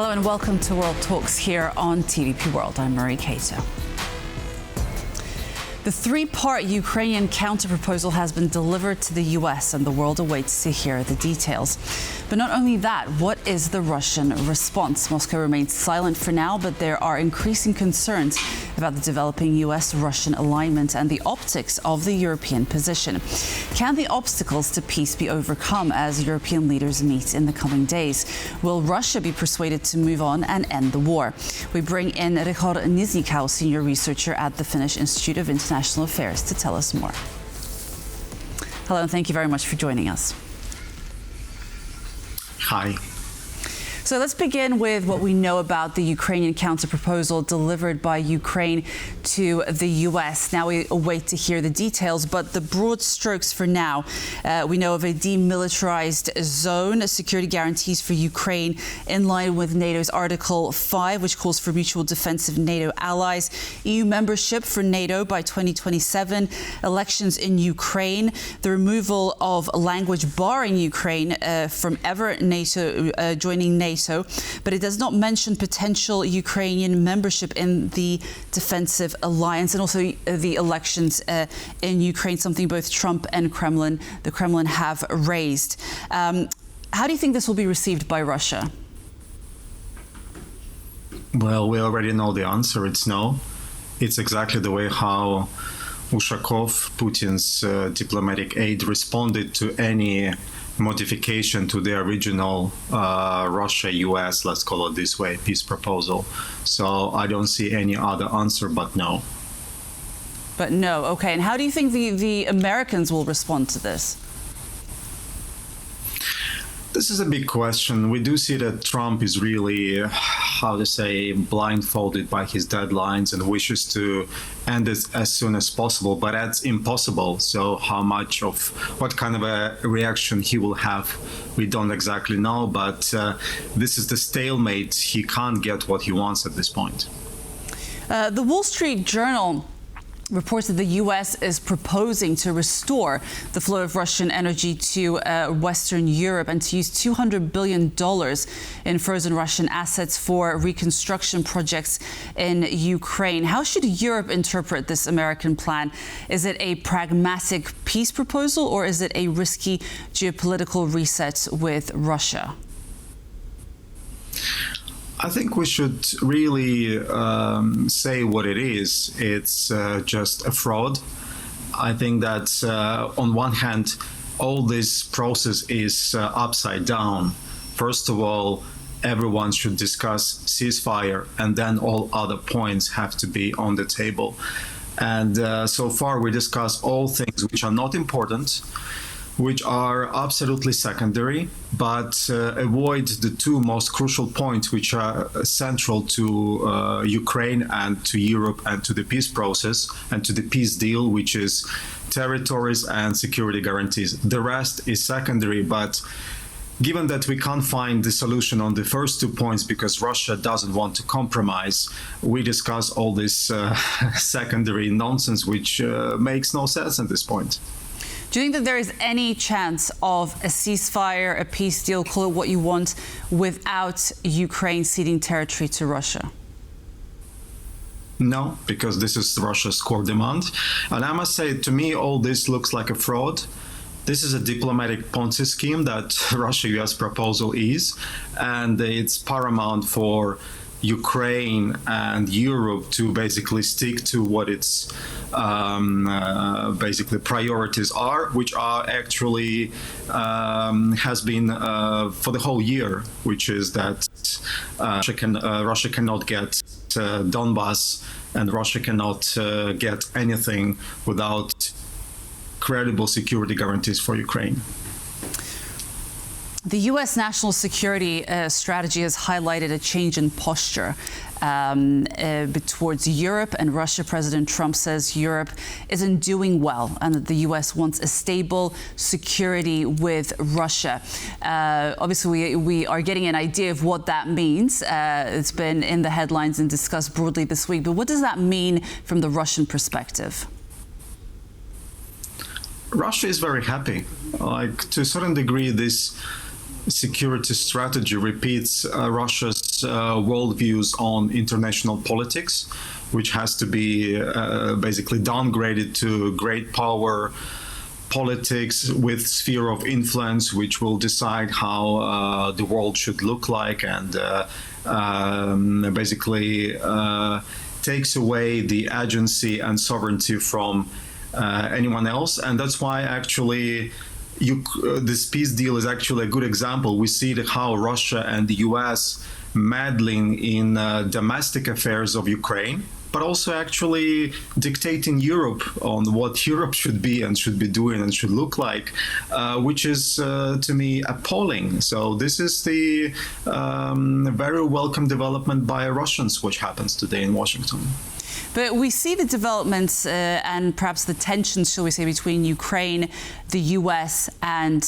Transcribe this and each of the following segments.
Hello and welcome to World Talks here on TVP World. I'm Kato. The three-part Ukrainian counterproposal has been delivered to the US and the world awaits to hear the details. But not only that, what is the Russian response? Moscow remains silent for now, but there are increasing concerns about the developing US-Russian alignment and the optics of the European position. Can the obstacles to peace be overcome as European leaders meet in the coming days? Will Russia be persuaded to move on and end the war? We bring in Ryhor Nizhnikau, senior researcher at the Finnish Institute of International Affairs, to tell us more. Hello, and thank you very much for joining us. Hi. So let's begin with what we know about the Ukrainian counterproposal delivered by Ukraine to the US. Now we await to hear the details, but the broad strokes for now, we know of a demilitarized zone, security guarantees for Ukraine in line with NATO's Article 5, which calls for mutual defense of NATO allies, EU membership for NATO by 2027, elections in Ukraine, the removal of language barring Ukraine from ever NATO joining NATO. But it does not mention potential Ukrainian membership in the defensive alliance, and also the elections in Ukraine, something both Trump and the Kremlin have raised. How do you think this will be received by Russia? Well, we already know the answer. It's no. It's exactly the way how Ushakov, Putin's diplomatic aide, responded to any modification to the original Russia-US, let's call it this way, peace proposal. So I don't see any other answer but no. But no, okay. And how do you think the Americans will respond to this? This is a big question. We do see that Trump is really, how to say, blindfolded by his deadlines and wishes to end it as soon as possible, but that's impossible. So what kind of a reaction he will have, we don't exactly know, but this is the stalemate. He can't get what he wants at this point. The Wall Street Journal reports that the U.S. is proposing to restore the flow of Russian energy to Western Europe and to use $200 billion in frozen Russian assets for reconstruction projects in Ukraine. How should Europe interpret this American plan? Is it a pragmatic peace proposal, or is it a risky geopolitical reset with Russia? I think we should really say what it is. It's just a fraud. I think that on one hand, all this process is upside down. First of all, everyone should discuss ceasefire, and then all other points have to be on the table. And so far, we discuss all things which are not important, which are absolutely secondary, but avoid the two most crucial points which are central to Ukraine and to Europe and to the peace process and to the peace deal, which is territories and security guarantees. The rest is secondary, but given that we can't find the solution on the first 2 points because Russia doesn't want to compromise, we discuss all this secondary nonsense, which makes no sense at this point. Do you think that there is any chance of a ceasefire, a peace deal, call it what you want, without Ukraine ceding territory to Russia? No, because this is Russia's core demand. And I must say, to me, all this looks like a fraud. This is a diplomatic Ponzi scheme that Russia-US proposal is, and it's paramount for Ukraine and Europe to basically stick to what its basically priorities are, which are actually has been for the whole year, which is that Russia cannot get Donbas, and Russia cannot get anything without credible security guarantees for Ukraine. The U.S. national security strategy has highlighted a change in posture towards Europe and Russia. President Trump says Europe isn't doing well and that the U.S. wants a stable security with Russia. Obviously, we are getting an idea of what that means. It's been in the headlines and discussed broadly this week. But what does that mean from the Russian perspective? Russia is very happy. Like, to a certain degree, this security strategy repeats Russia's worldviews on international politics, which has to be basically downgraded to great power politics with sphere of influence, which will decide how the world should look like, and basically takes away the agency and sovereignty from anyone else. And that's why actually this peace deal is actually a good example. We see how Russia and the US meddling in domestic affairs of Ukraine, but also actually dictating Europe on what Europe should be and should be doing and should look like, which is, to me, appalling. So this is the very welcome development by Russians, which happens today in Washington. But we see the developments and perhaps the tensions, shall we say, between Ukraine, the US and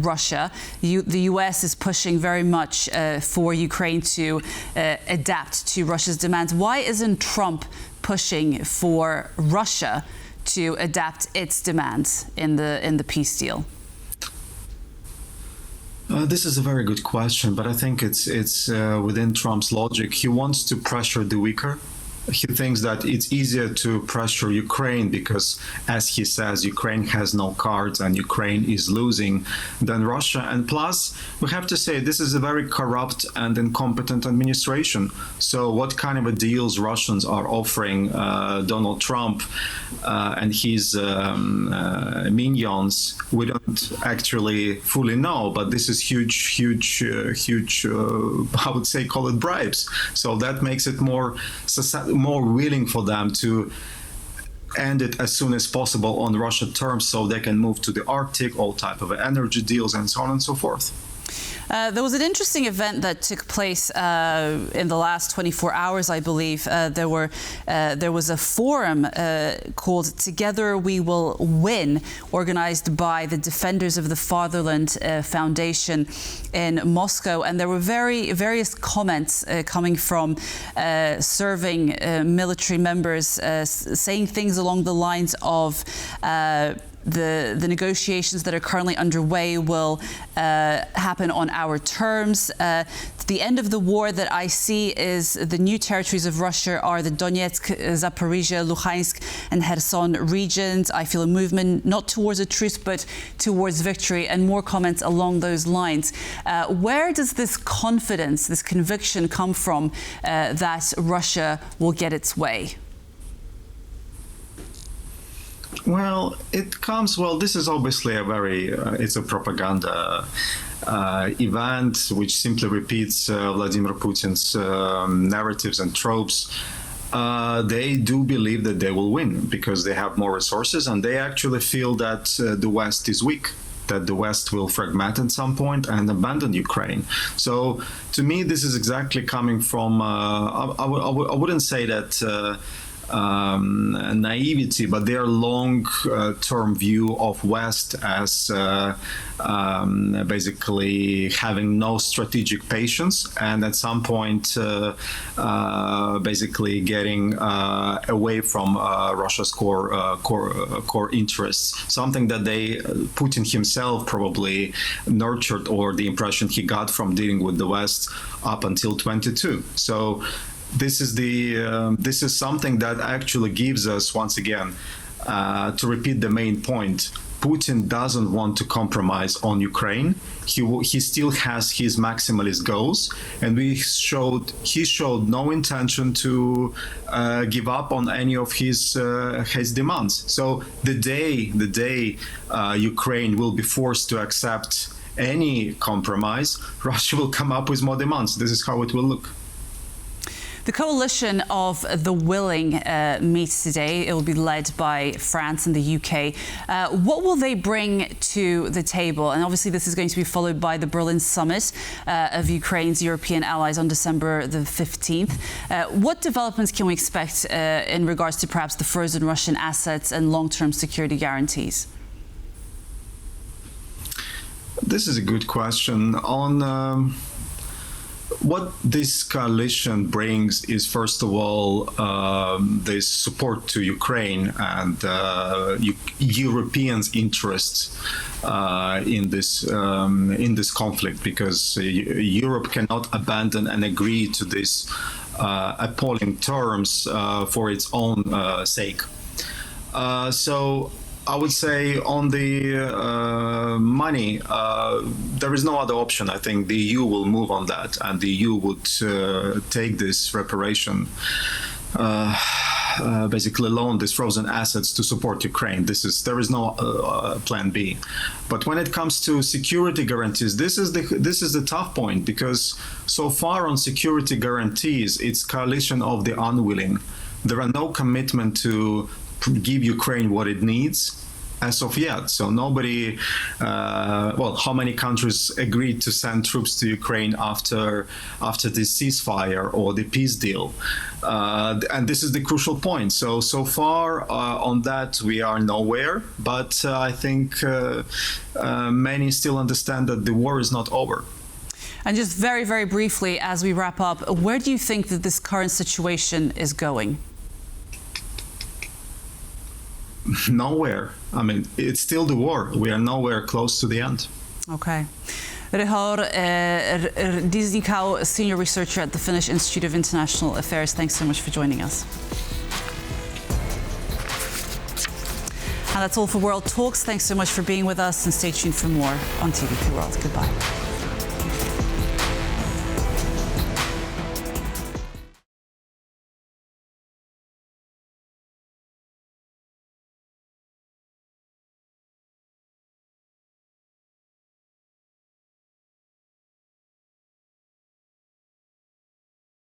Russia. The US is pushing very much for Ukraine to adapt to Russia's demands. Why isn't Trump pushing for Russia to adapt its demands in the peace deal? This is a very good question, but I think it's within Trump's logic. He wants to pressure the weaker. He thinks that it's easier to pressure Ukraine because, as he says, Ukraine has no cards and Ukraine is losing than Russia. And plus, we have to say this is a very corrupt and incompetent administration. So what kind of deals Russians are offering Donald Trump and his minions, we don't actually fully know. But this is huge, I would say, call it bribes. So that makes it more willing for them to end it as soon as possible on Russian terms, so they can move to the Arctic, all type of energy deals, and so on and so forth. There was an interesting event that took place in the last 24 hours, I believe. There was a forum called Together We Will Win, organized by the Defenders of the Fatherland Foundation in Moscow. And there were various comments coming from serving military members saying things along the lines of the negotiations that are currently underway will happen on our terms. The end of the war that I see is the new territories of Russia are the Donetsk, Zaporizhia, Luhansk and Kherson regions. I feel a movement not towards a truce but towards victory, and more comments along those lines. Where does this confidence, this conviction come from that Russia will get its way? Well, this is obviously it's a propaganda event which simply repeats Vladimir Putin's narratives and tropes. They do believe that they will win because they have more resources, and they actually feel that the West is weak, that the West will fragment at some point and abandon Ukraine. So to me, this is exactly coming from, I wouldn't say that naivety, but their long-term view of West as basically having no strategic patience, and at some point basically getting away from Russia's core interests. Something that Putin himself probably nurtured, or the impression he got from dealing with the West up until 22. So this is something that actually gives us, once again, to repeat the main point, Putin doesn't want to compromise on Ukraine. He still has his maximalist goals, and he showed no intention to give up on any of his demands. So the day Ukraine will be forced to accept any compromise, Russia will come up with more demands. This is how it will look. The coalition of the willing meets today. It will be led by France and the UK. What will they bring to the table? And obviously this is going to be followed by the Berlin summit of Ukraine's European allies on December the 15th. What developments can we expect in regards to perhaps the frozen Russian assets and long-term security guarantees? This is a good question. what this coalition brings is, first of all, this support to Ukraine and Europeans' interests in this conflict, because Europe cannot abandon and agree to these appalling terms for its own sake. So I would say on the money, there is no other option. I think the EU will move on that, and the EU would take this reparation, basically loan these frozen assets to support Ukraine. There is no plan B. But when it comes to security guarantees, this is the tough point, because so far on security guarantees, it's coalition of the unwilling. There are no commitment to give Ukraine what it needs as of yet. So nobody, how many countries agreed to send troops to Ukraine after the ceasefire or the peace deal? And this is the crucial point. So far on that, we are nowhere. But I think many still understand that the war is not over. And just very, very briefly, as we wrap up, where do you think that this current situation is going? Nowhere. I mean, it's still the war. We are nowhere close to the end. Okay. Ryhor Nizhnikau, senior researcher at the Finnish Institute of International Affairs, thanks so much for joining us. And that's all for World Talks. Thanks so much for being with us, and stay tuned for more on TVP World. Goodbye.